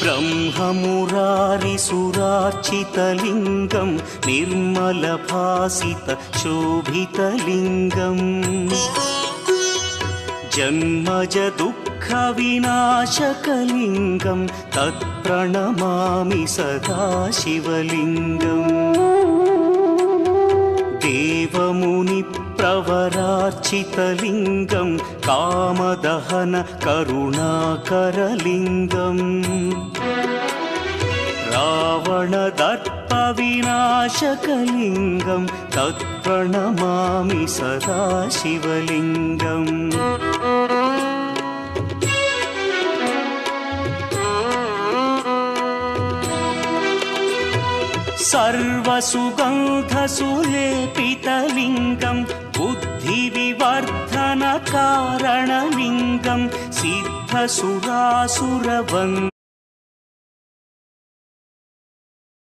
ब्रह्ममुरारिसुरार्चितलिङ्गं निर्मलभासितशोभितलिङ्गम् जन्मजदुःखविनाशकलिङ्गं तत्प्रणमामि सदा शिवलिङ्गम् देवमुनिप्रवरार्चितलिङ्गं कामदहन करुणाकरलिङ्गम् रावणदर्पविनाशकलिङ्गं तत्प्रणमामि सदा शिवलिङ्गम् सर्वसुगन्धसुलेपितलिङ्गं बुद्धिविवर्धनकारणलिङ्गं सिद्धसुरासुरवन्द्यं